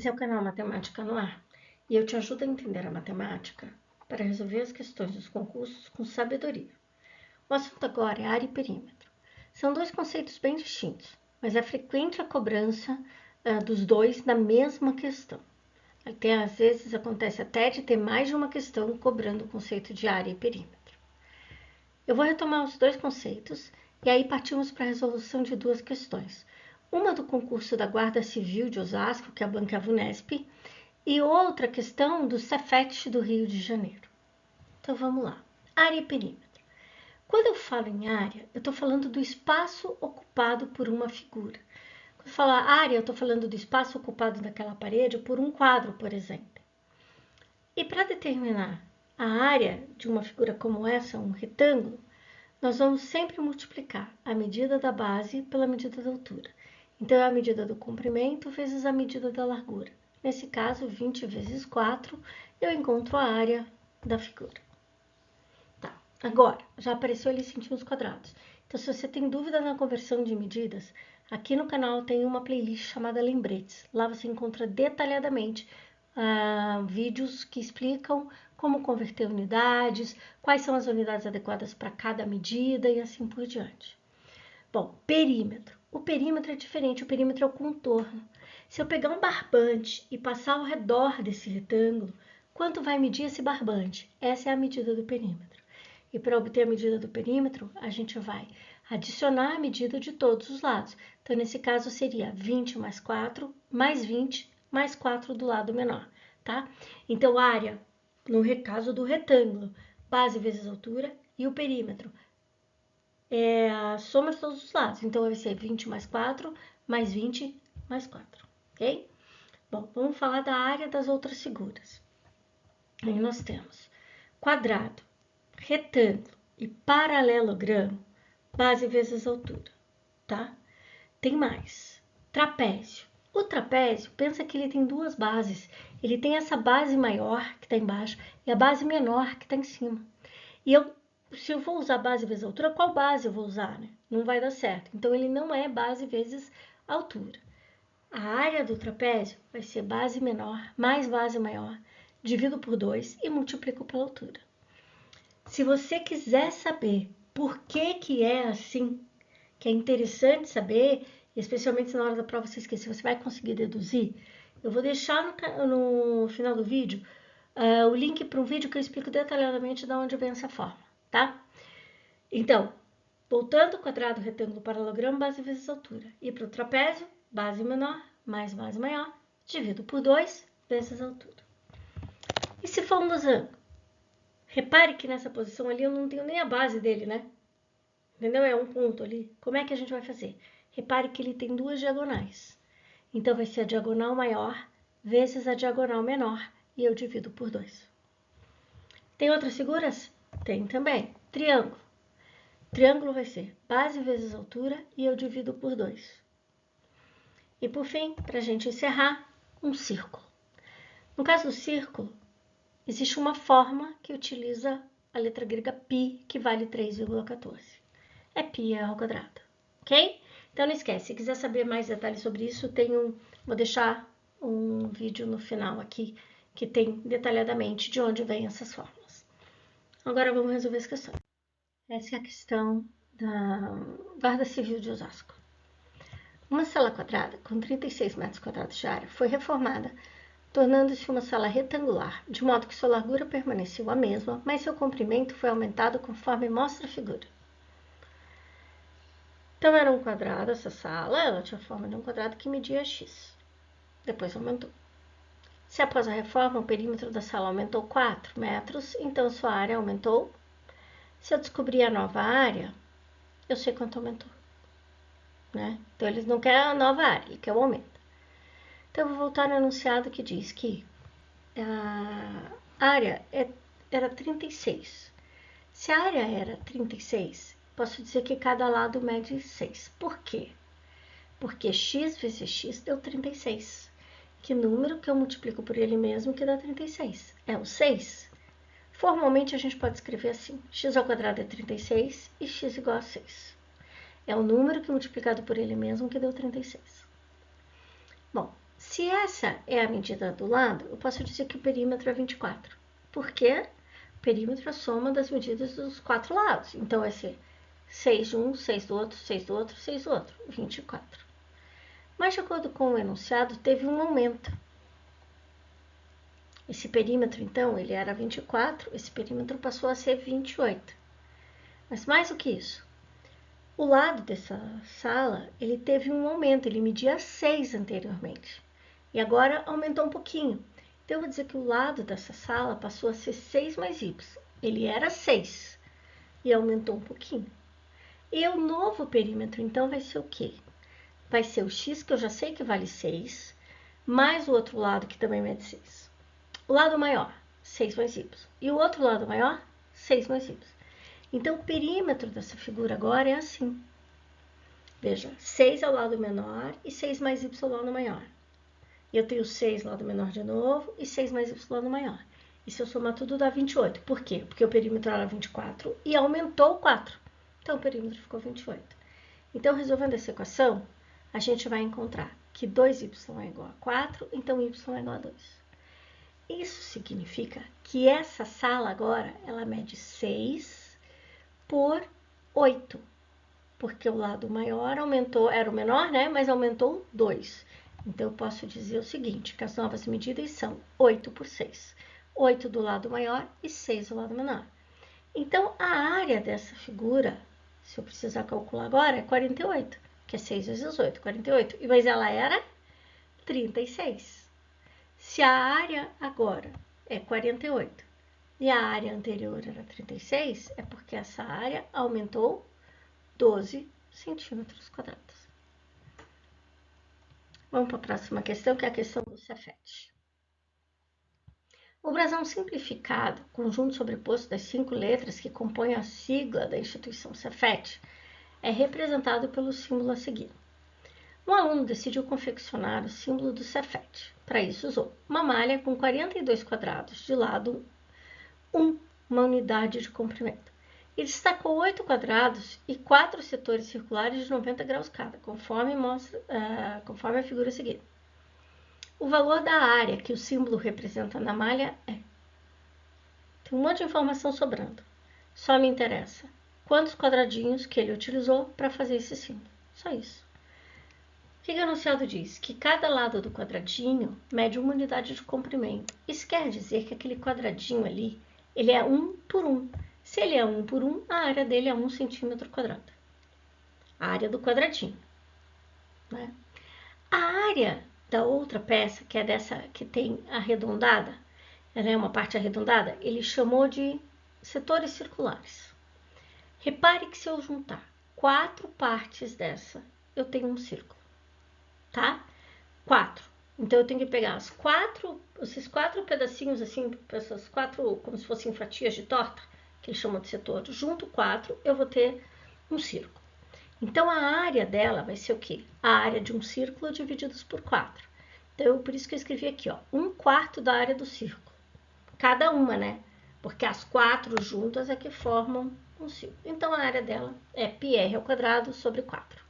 Esse é o canal Matemática no Ar e eu te ajudo a entender a matemática para resolver as questões dos concursos com sabedoria. O assunto agora é área e perímetro. São dois conceitos bem distintos, mas é frequente a cobrança dos dois na mesma questão. Até às vezes acontece até de ter mais de uma questão cobrando o conceito de área e perímetro. Eu vou retomar os dois conceitos e aí partimos para a resolução de duas questões. Uma do concurso da Guarda Civil de Osasco, que bancava a Unesp, e outra questão do Cefet do Rio de Janeiro. Então vamos lá. Área e perímetro. Quando eu falo em área, eu estou falando do espaço ocupado por uma figura. Quando eu falo área, eu estou falando do espaço ocupado naquela parede por um quadro, por exemplo. E para determinar a área de uma figura como essa, um retângulo, nós vamos sempre multiplicar a medida da base pela medida da altura. Então, é a medida do comprimento vezes a medida da largura. Nesse caso, 20 vezes 4, eu encontro a área da figura. Tá, agora, já apareceu ali centímetros quadrados. Então, se você tem dúvida na conversão de medidas, aqui no canal tem uma playlist chamada Lembretes. Lá você encontra detalhadamente vídeos que explicam como converter unidades, quais são as unidades adequadas para cada medida e assim por diante. Bom, perímetro. O perímetro é diferente, o perímetro é o contorno. Se eu pegar um barbante e passar ao redor desse retângulo, quanto vai medir esse barbante? Essa é a medida do perímetro. E para obter a medida do perímetro, a gente vai adicionar a medida de todos os lados. Então, nesse caso, seria 20 mais 4, mais 20, mais 4 do lado menor, tá? Então, área, no caso do retângulo, base vezes altura, e o perímetro, é a soma de todos os lados. Então, vai ser 20 mais 4, mais 20, mais 4, ok? Bom, vamos falar da área das outras figuras. Aí nós temos quadrado, retângulo e paralelogramo, base vezes altura, tá? Tem mais, trapézio. O trapézio, pensa que ele tem duas bases. Ele tem essa base maior que está embaixo e a base menor que está em cima. E se eu vou usar base vezes altura, qual base eu vou usar, né? Não vai dar certo. Então, ele não é base vezes altura. A área do trapézio vai ser base menor mais base maior, divido por 2 e multiplico pela altura. Se você quiser saber por que é assim, que é interessante saber, especialmente se na hora da prova você esquecer, você vai conseguir deduzir, eu vou deixar no final do vídeo o link para um vídeo que eu explico detalhadamente de onde vem essa forma, tá? Então, voltando, quadrado, retângulo, paralelogramo, base vezes altura. E para o trapézio, base menor mais base maior, divido por 2 vezes a altura. E se for um losango? Repare que nessa posição ali eu não tenho nem a base dele, né? Entendeu? É um ponto ali. Como é que a gente vai fazer? Repare que ele tem duas diagonais. Então, vai ser a diagonal maior vezes a diagonal menor. E eu divido por 2. Tem outras figuras? Tem também. Triângulo. Triângulo vai ser base vezes altura e eu divido por 2. E por fim, para a gente encerrar, um círculo. No caso do círculo, existe uma forma que utiliza a letra grega π, que vale 3,14. É π ao quadrado, ok? Então não esquece, se quiser saber mais detalhes sobre isso, vou deixar um vídeo no final aqui, que tem detalhadamente de onde vêm essas fórmulas. Agora vamos resolver as questões. Essa é a questão da Guarda Civil de Osasco. Uma sala quadrada com 36 metros quadrados de área foi reformada, tornando-se uma sala retangular, de modo que sua largura permaneceu a mesma, mas seu comprimento foi aumentado conforme mostra a figura. Então, era um quadrado essa sala, ela tinha a forma de um quadrado que media x. Depois aumentou. Se após a reforma o perímetro da sala aumentou 4 metros, então sua área aumentou. Se eu descobrir a nova área, eu sei quanto aumentou. Né? Então, eles não querem a nova área, ele quer o aumento. Então, eu vou voltar no enunciado que diz que a área era 36. Se a área era 36, posso dizer que cada lado mede 6. Por quê? Porque x vezes x deu 36. Que número que eu multiplico por ele mesmo que dá 36? É o 6. Formalmente, a gente pode escrever assim: x ao quadrado é 36 e x igual a 6. É o número que multiplicado por ele mesmo que deu 36. Bom, Se essa é a medida do lado, eu posso dizer que o perímetro é 24. Por quê? O perímetro é a soma das medidas dos 4 lados. Então, vai ser 6 de um, 6 do outro, 6 do outro, 6 do outro, 24. Mas, de acordo com o enunciado, teve um aumento. Esse perímetro, então, ele era 24, esse perímetro passou a ser 28. Mas mais do que isso, o lado dessa sala, ele teve um aumento, ele media 6 anteriormente. E agora aumentou um pouquinho. Então, eu vou dizer que o lado dessa sala passou a ser 6 mais y. Ele era 6 e aumentou um pouquinho. E o novo perímetro, então, vai ser o quê? Vai ser o x, que eu já sei que vale 6, mais o outro lado, que também mede 6. O lado maior, 6 mais y. E o outro lado maior, 6 mais y. Então, o perímetro dessa figura agora é assim. Veja, 6 é o lado menor e 6 mais y é o lado maior. E eu tenho 6 lado menor de novo e 6 mais y lado maior. E se eu somar tudo, dá 28. Por quê? Porque o perímetro era 24 e aumentou 4. Então, o perímetro ficou 28. Então, resolvendo essa equação, a gente vai encontrar que 2y é igual a 4, então y é igual a 2. Isso significa que essa sala agora, ela mede 6 por 8. Porque o lado maior aumentou, era o menor, né? Mas aumentou 2. Então, eu posso dizer o seguinte, que as novas medidas são 8 por 6. 8 do lado maior e 6 do lado menor. Então, a área dessa figura, se eu precisar calcular agora, é 48, que é 6 vezes 8, 48. Mas ela era 36. Se a área agora é 48 e a área anterior era 36, é porque essa área aumentou 12 centímetros quadrados. Vamos para a próxima questão, que é a questão do Cefet. O brasão simplificado, conjunto sobreposto das 5 letras que compõem a sigla da instituição Cefet, é representado pelo símbolo a seguir. Um aluno decidiu confeccionar o símbolo do Cefet. Para isso, usou uma malha com 42 quadrados de lado 1, uma unidade de comprimento. E destacou 8 quadrados e 4 setores circulares de 90 graus cada, conforme a figura a seguir. O valor da área que o símbolo representa na malha é... Tem um monte de informação sobrando. Só me interessa quantos quadradinhos que ele utilizou para fazer esse símbolo. Só isso. O que o enunciado diz? Que cada lado do quadradinho mede uma unidade de comprimento. Isso quer dizer que aquele quadradinho ali, ele é 1 por 1. Se ele é 1 por 1, a área dele é 1 centímetro quadrado. A área do quadradinho. Né? A área da outra peça, que é dessa que tem arredondada, ela é uma parte arredondada, ele chamou de setores circulares. Repare que se eu juntar 4 partes dessa, eu tenho um círculo. Tá? 4. Então, eu tenho que pegar esses 4 pedacinhos, assim, essas 4, como se fossem fatias de torta, que eles chamam de setor, junto 4, eu vou ter um círculo. Então, a área dela vai ser o quê? A área de um círculo divididos por 4. Então, por isso que eu escrevi aqui, ó, 1/4 da área do círculo. Cada uma, né? Porque as 4 juntas é que formam um círculo. Então, a área dela é πr² sobre 4.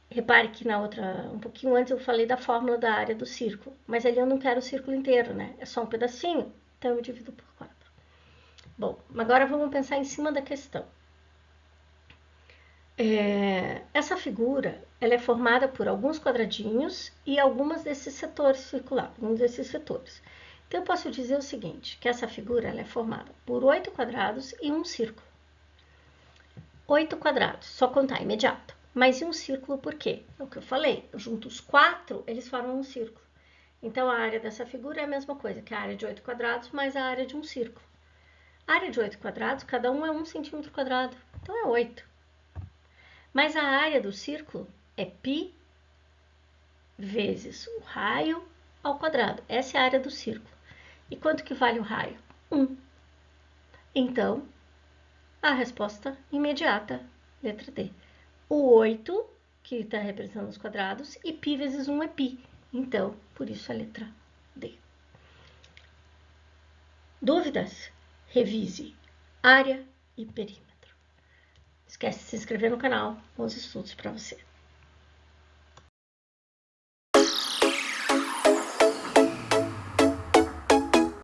Repare que na outra, um pouquinho antes, eu falei da fórmula da área do círculo. Mas ali eu não quero o círculo inteiro, né? É só um pedacinho, então eu divido por 4. Bom, agora vamos pensar em cima da questão. Essa figura, ela é formada por alguns quadradinhos e alguns desses setores circulares, Então, eu posso dizer o seguinte, que essa figura ela é formada por 8 quadrados e um círculo. 8 quadrados, só contar imediato. Mas e um círculo por quê? É o que eu falei, eu junto os 4, eles formam um círculo. Então, a área dessa figura é a mesma coisa que a área de 8 quadrados mais a área de um círculo. A área de 8 quadrados, cada um é 1 centímetro quadrado, então é 8. Mas a área do círculo é π vezes o raio ao quadrado. Essa é a área do círculo. E quanto que vale o raio? 1. Então, a resposta imediata, letra D. O 8, que está representando os quadrados, e π vezes 1 é π. Então, por isso a letra D. Dúvidas? Revise área e perímetro. Esquece de se inscrever no canal. Bons estudos para você.